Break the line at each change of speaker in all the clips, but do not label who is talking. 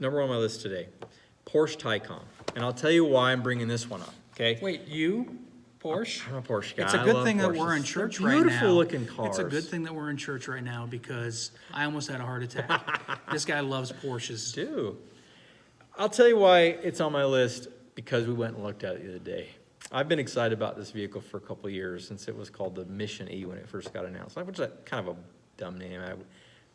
number one on my list today, Porsche Taycan. And I'll tell you why I'm bringing this one up, okay?
Wait, you? Porsche?
I'm a Porsche guy.
It's a
I
good
love
thing that
Porsches.
we're in
They're
church right now.
beautiful looking cars.
It's a good thing that we're in church right now because I almost had a heart attack. This guy loves Porsches.
Do. I'll tell you why it's on my list, because we went and looked at it the other day. I've been excited about this vehicle for a couple of years, since it was called the Mission E when it first got announced. Which is kind of a dumb name. I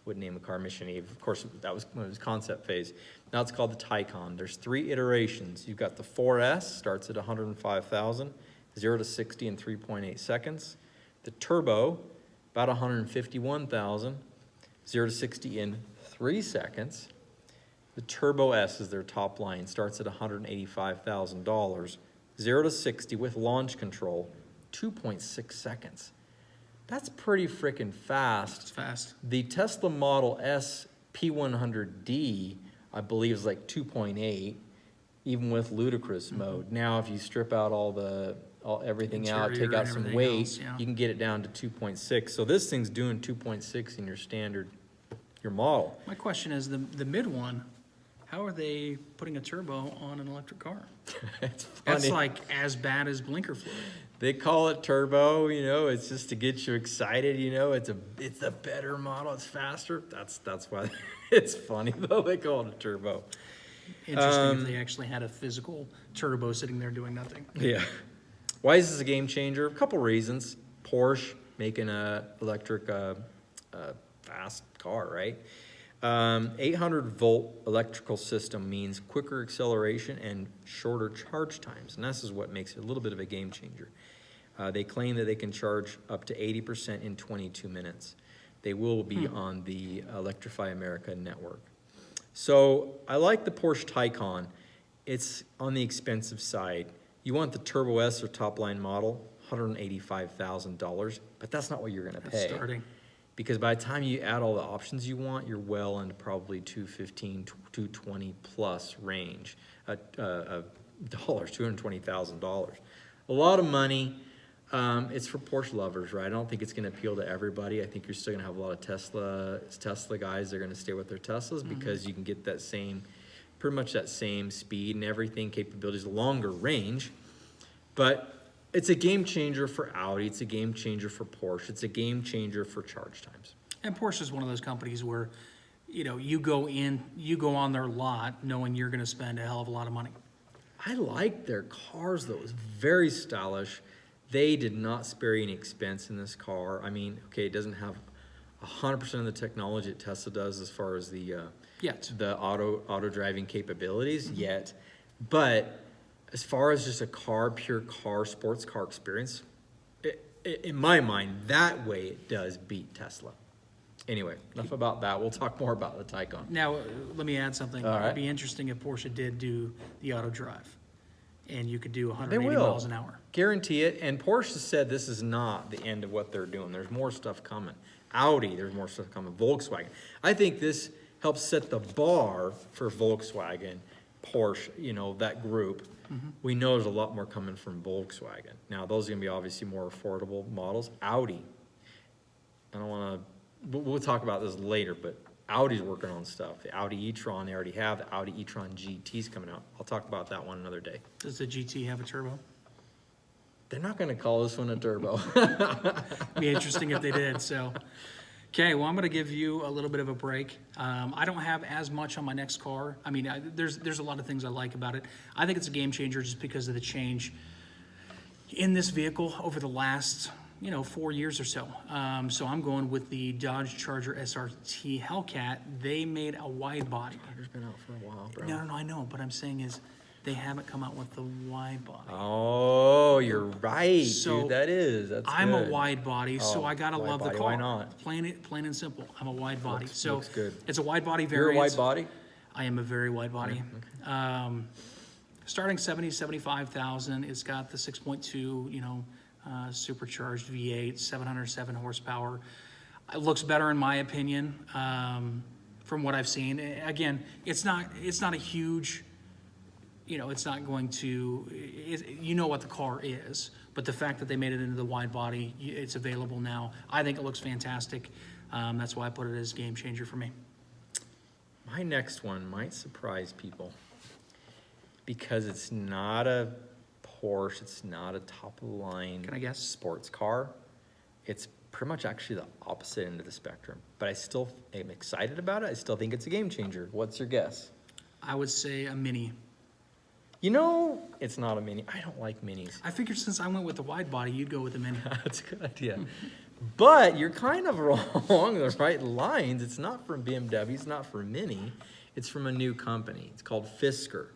wouldn't name a car Mission E. Of course, that was when it was concept phase. Now it's called the Taycan. There's 3 iterations. You've got the 4S, starts at 105,000, 0 to 60 in 3.8 seconds. The Turbo, about 151,000, 0 to 60 in 3 seconds. The Turbo S is their top line, starts at $185,000, 0 to 60 with launch control, 2.6 seconds. That's pretty freaking fast.
It's fast.
The Tesla Model S P100D, I believe, is like 2.8, even with ludicrous mode. Now, if you strip out everything out,
Interior
take out
and
some
everything
weight,
else, yeah.
you can get it down to 2.6. So this thing's doing 2.6 in your standard, your model.
My question is, the mid one, how are they putting a turbo on an electric car?
It's funny.
That's like as bad as blinker fluid.
They call it turbo, it's just to get you excited, it's a better model, it's faster. That's why it's funny though, they call it a turbo.
Interesting if they actually had a physical turbo sitting there doing nothing.
Yeah. Why is this a game changer? A couple reasons. Porsche making a electric fast car, right? 800-volt electrical system means quicker acceleration and shorter charge times, and this is what makes it a little bit of a game changer. They claim that they can charge up to 80% in 22 minutes. They will be on the Electrify America network. So I like the Porsche Taycan. It's on the expensive side. You want the Turbo S or top line model, $185,000, but that's not what you're going to pay.
Starting.
Because by the time you add all the options you want, you're well into probably $215,000, $220,000 plus range, $220,000. A lot of money. It's for Porsche lovers, right? I don't think it's going to appeal to everybody. I think you're still going to have a lot of Tesla guys that are going to stay with their Teslas because you can get that pretty much that same speed and everything, capabilities, longer range. But it's a game changer for Audi. It's a game changer for Porsche. It's a game changer for charge times.
And Porsche is one of those companies where, you go on their lot knowing you're going to spend a hell of a lot of money.
I like their cars, though. It was very stylish. They did not spare any expense in this car. I mean, okay, it doesn't have 100% of the technology that Tesla does as far as the auto driving capabilities yet, but as far as just a pure car, sports car experience, in my mind, that way it does beat Tesla. Anyway, enough about that. We'll talk more about the Taycan.
Now, let me add something.
All right.
It'd be interesting if Porsche did do the auto drive, and you could do
They
180
will.
miles an hour.
Guarantee it. And Porsche has said this is not the end of what they're doing. There's more stuff coming. Audi, there's more stuff coming. Volkswagen. I think this helps set the bar for Volkswagen, Porsche, that group. We know there's a lot more coming from Volkswagen. Now, those are going to be obviously more affordable models. Audi, I don't want to, we'll talk about this later, but Audi's working on stuff. The Audi e-tron they already have. The Audi e-tron GT's coming out. I'll talk about that one another day.
Does the GT have a turbo?
They're not going to call this one a turbo.
Be interesting if they did. So, okay, well, I'm going to give you a little bit of a break. I don't have as much on my next car. I mean, there's a lot of things I like about it. I think it's a game changer just because of the change in this vehicle over the last 4 years or so. So I'm going with the Dodge Charger SRT Hellcat. They made a wide body.
Charger's been out for a while, bro.
No, I know. But I'm saying is they haven't come out with the wide body.
Oh, you're right,
So,
dude. That's
I'm
good.
a wide body, so
Oh,
I gotta
wide
love the
body,
car.
why not?
Plain and simple. I'm a wide body.
Looks good.
It's a wide body
You're
variant.
a wide body?
I am a very wide body. Starting 75,000. It's got the 6.2, supercharged V8, 707 horsepower. It looks better in my opinion, from what I've seen. Again, it's not a huge. It's not going to, what the car is, but the fact that they made it into the wide body, it's available now. I think it looks fantastic. That's why I put it as game changer for me.
My next one might surprise people because it's not a Porsche, it's not a top-of-the-line
Can I guess?
sports car. It's pretty much actually the opposite end of the spectrum, but I still am excited about it. I still think it's a game changer. What's your guess?
I would say a Mini.
You know, it's not a Mini. I don't like Minis.
I figured since I went with the wide body, you'd go with the Mini.
That's a good idea. But you're kind of wrong along the right lines. It's not from BMW, it's not from Mini. It's from a new company. It's called Fisker.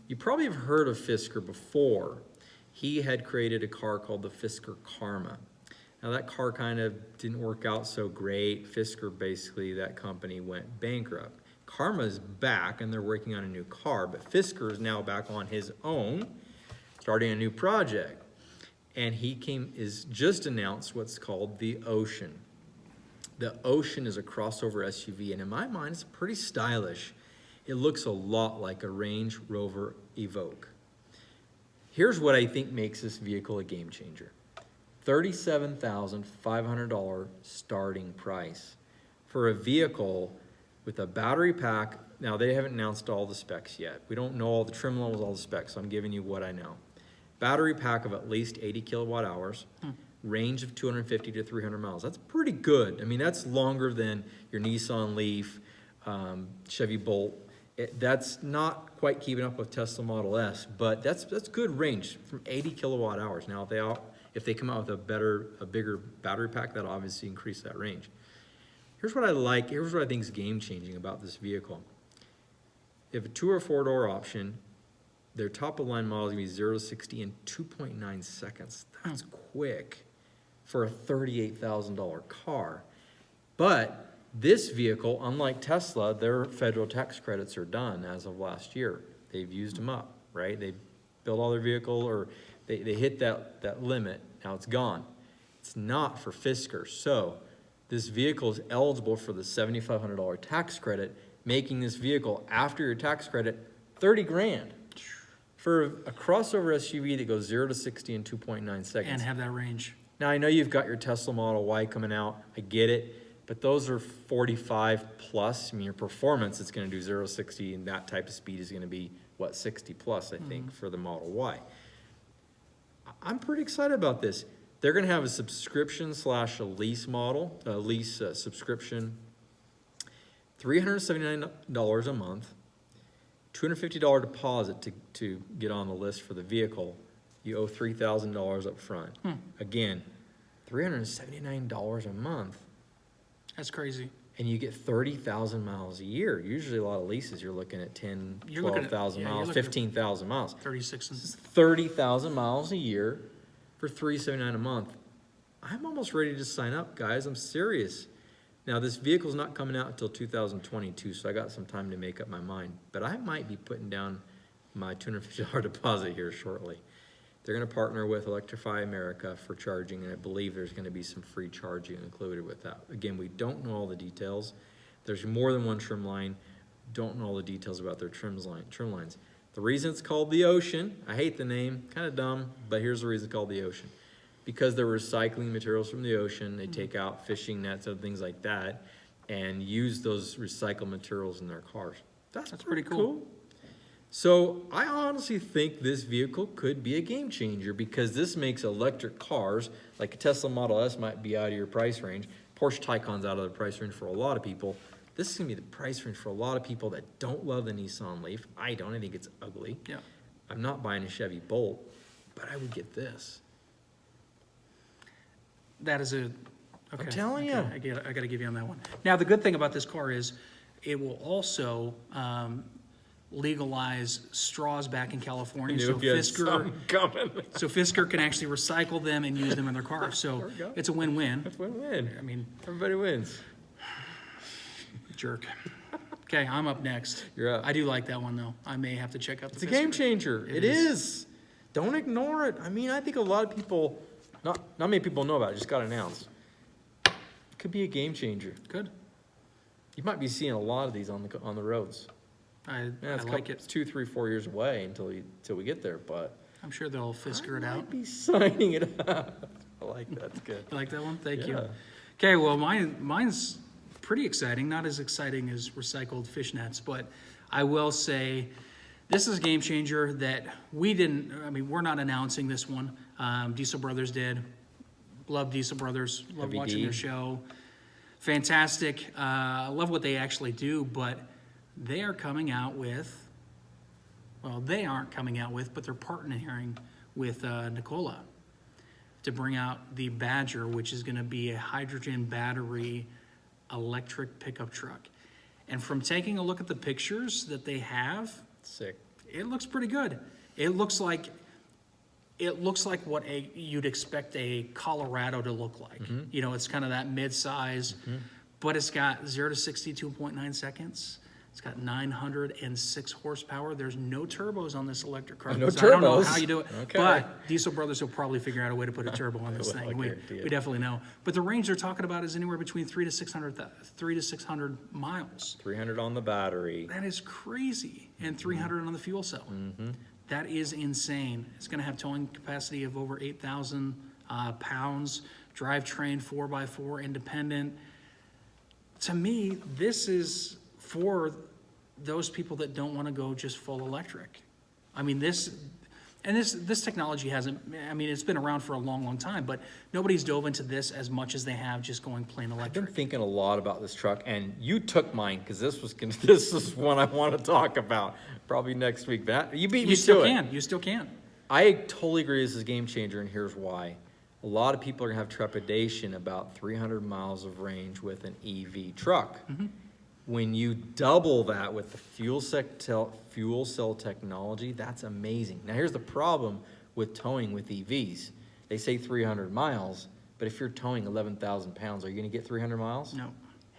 You probably have heard of Fisker before. He had created a car called the Fisker Karma. Now that car kind of didn't work out so great. Fisker, basically, that company went bankrupt. Karma's back and they're working on a new car, but Fisker is now back on his own, starting a new project. And is just announced what's called the Ocean. The Ocean is a crossover SUV, and in my mind, it's pretty stylish. It looks a lot like a Range Rover Evoque. Here's what I think makes this vehicle a game changer. $37,500 starting price for a vehicle with a battery pack. Now, they haven't announced all the specs yet. We don't know all the trim levels, all the specs, so I'm giving you what I know. Battery pack of at least 80 kilowatt hours, range of 250 to 300 miles. That's pretty good. I mean, that's longer than your Nissan Leaf, Chevy Bolt. That's not quite keeping up with Tesla Model S, but that's good range from 80 kilowatt hours. Now, if they come out with a bigger battery pack, that'll obviously increase that range. Here's what I like. Here's what I think is game changing about this vehicle. If a 2 or 4 door option, their top of line model is going to be 0 to 60 in 2.9 seconds. That's quick for a $38,000 car. But this vehicle, unlike Tesla, their federal tax credits are done as of last year. They've used them up, right? They built all their vehicle, or they hit that limit. Now it's gone. It's not for Fisker. So this vehicle is eligible for the $7,500 tax credit, making this vehicle, after your tax credit, $30,000. For a crossover SUV that goes 0 to 60 in 2.9 seconds.
And have that range.
Now, I know you've got your Tesla Model Y coming out. I get it. But those are 45 plus. I mean, your performance is going to do 0 to 60, and that type of speed is going to be, 60 plus, I think, for the Model Y. I'm pretty excited about this. They're going to have a subscription / a lease model, subscription, $379 a month. $250 deposit to get on the list for the vehicle. You owe $3,000 up front. Again, $379 a month.
That's crazy.
And you get 30,000 miles a year. Usually a lot of leases, you're looking at 10, 12,000 miles, 15,000 miles.
36 and
30,000 miles a year for $379 a month. I'm almost ready to sign up, guys. I'm serious. Now, this vehicle's not coming out until 2022, so I got some time to make up my mind. But I might be putting down my $250 deposit here shortly. They're going to partner with Electrify America for charging, and I believe there's going to be some free charging included with that. Again, we don't know all the details. There's more than one trim line. Don't know all the details about their trim lines. The reason it's called the Ocean, I hate the name, kind of dumb, but here's the reason it's called the Ocean. Because they're recycling materials from the ocean. They take out fishing nets and things like that and use those recycled materials in their cars. That's pretty cool. So I honestly think this vehicle could be a game changer, because this makes electric cars, like a Tesla Model S might be out of your price range. Porsche Taycan's out of the price range for a lot of people. This is going to be the price range for a lot of people that don't love the Nissan Leaf. I don't. I think it's ugly.
Yeah.
I'm not buying a Chevy Bolt, but I would get this.
That is a. Okay.
I'm telling you.
I got to give you on that one. Now, the good thing about this car is it will also legalize straws back in California. So Fisker can actually recycle them and use them in their cars. So it's a win-win.
It's win-win.
I mean,
everybody wins.
Jerk. Okay, I'm up next.
You're up.
I do like that one, though. I may have to check out the
It's a game changer. It is. Don't ignore it. I mean, I think a lot of people, not many people know about it. It just got announced. It could be a game changer.
Good.
You might be seeing a lot of these on the roads.
I
It's
like it.
It's 2, 3, 4 years away until we get there, but
I'm sure they'll Fisker it
I
out.
might be signing it up. I like that. It's good.
You like that one? Thank you.
Yeah.
Okay, well, mine's pretty exciting. Not as exciting as recycled fishnets, but I will say this is a game changer that we're not announcing this one. Diesel Brothers did. Love Diesel Brothers. Love
Heavy
watching
D.
their show. Fantastic. Love what they actually do, but they are coming out with, well, they aren't coming out with, but they're partnering with Nikola to bring out the Badger, which is going to be a hydrogen battery electric pickup truck. And from taking a look at the pictures that they have,
Sick.
it looks pretty good. It looks like what you'd expect a Colorado to look like. You know, it's kind of that mid-size, but it's got 0 to 62.9 seconds. It's got 906 horsepower. There's no turbos on this electric car.
No
so I don't know
turbos.
how you do it,
Okay.
but Diesel Brothers will probably figure out a way to put a turbo on this
Well, I
thing. We
guarantee it.
definitely know. But the range they're talking about is anywhere between 300 to 600 miles.
300 on the battery.
That is crazy. And 300 on the fuel cell. That is insane. It's going to have towing capacity of over 8,000 pounds, drivetrain 4x4 independent. To me, this is for those people that don't want to go just full electric. I mean, this technology hasn't, I mean, it's been around for a long, long time, but nobody's dove into this as much as they have just going plain
I've
electric.
been thinking a lot about this truck, and you took mine because this is one I want to talk about probably next week. But you beat me
You still
to it.
can. You still can.
I totally agree this is a game changer, and here's why. A lot of people are gonna have trepidation about 300 miles of range with an EV truck. When you double that with the fuel cell technology, that's amazing. Now here's the problem with towing with EVs. They say 300 miles, but if you're towing 11,000 pounds, are you gonna get 300 miles?
No.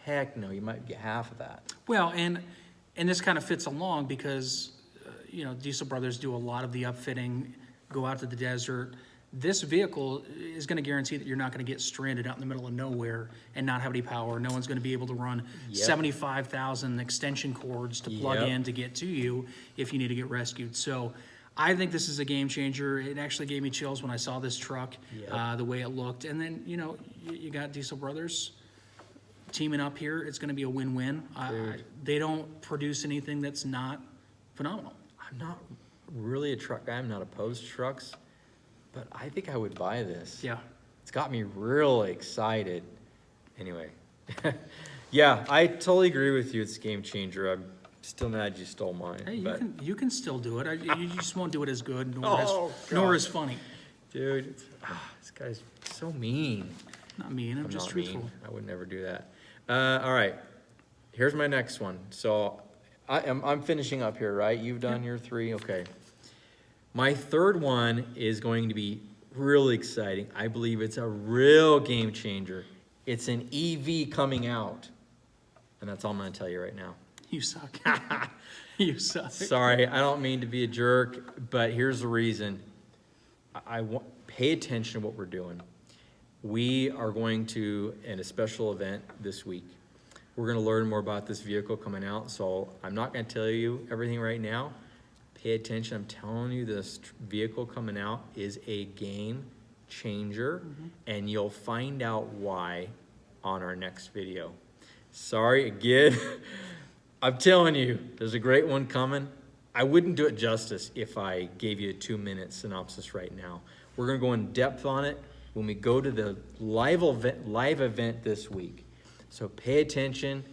Heck no, you might get half of that.
Well, and this kind of fits along because, Diesel Brothers do a lot of the upfitting, go out to the desert. This vehicle is going to guarantee that you're not going to get stranded out in the middle of nowhere and not have any power. No one's going to be able to run 75,000 extension cords to plug
Yep.
in to get to you if you need to get rescued. So I think this is a game changer. It actually gave me chills when I saw this truck,
Yep.
the way it looked. And then, you got Diesel Brothers teaming up here. It's going to be a win-win. They don't produce anything that's not phenomenal.
I'm not really a truck guy. I'm not opposed to trucks, but I think I would buy this.
Yeah.
It's got me real excited. Anyway, yeah, I totally agree with you. It's a game changer. I'm still mad you stole mine.
Hey,
but
you can still do it. You just won't do it as good
Oh,
nor
God.
as funny.
dude, this guy's so mean.
Not mean. I'm just
not
truthful.
mean. I would never do that. All right, here's my next one. So I'm finishing up here, right? You've done your three, okay. My third one is going to be really exciting. I believe it's a real game changer. It's an EV coming out, and that's all I'm going to tell you right now.
You suck. You suck.
Sorry, I don't mean to be a jerk, but here's the reason. I want pay attention to what we're doing. We are going to, in a special event this week, we're going to learn more about this vehicle coming out, so I'm not going to tell you everything right now. Pay attention. I'm telling you, this vehicle coming out is a game changer, and you'll find out why on our next video. Sorry, again, I'm telling you, there's a great one coming. I wouldn't do it justice if I gave you a 2-minute synopsis right now. We're going to go in depth on it when we go to the live event this week. So pay attention.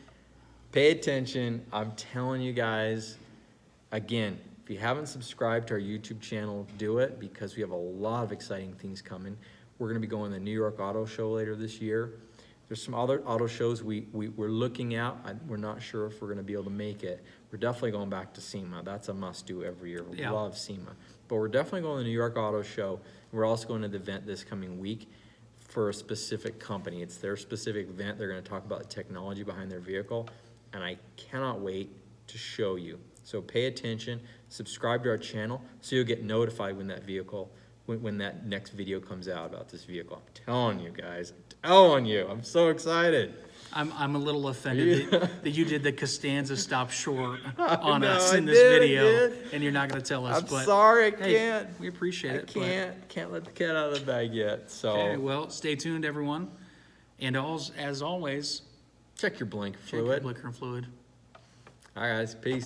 I'm telling you guys, again, if you haven't subscribed to our YouTube channel, do it, because we have a lot of exciting things coming. We're going to be going to the New York Auto Show later this year. There's some other auto shows we're looking at. We're not sure if we're going to be able to make it. We're definitely going back to SEMA. That's a must-do every year. We
Yeah.
love SEMA. But we're definitely going to the New York Auto Show. We're also going to the event this coming week for a specific company. It's their specific event. They're going to talk about the technology behind their vehicle, and I cannot wait to show you. So pay attention, subscribe to our channel so you'll get notified when that vehicle, when that next video comes out about this vehicle. I'm telling you guys, I'm so excited.
I'm a little offended that you did the Costanza stop short on
know,
us
I
in this
did,
video, and you're not going to tell us.
I'm
but
sorry, I
hey,
can't.
we appreciate
I
it. but-
can't let the cat out of the bag yet. So
Okay, well, stay tuned, everyone. And as always,
Check your blink
Check your
fluid.
blinker and fluid.
All right, guys, peace.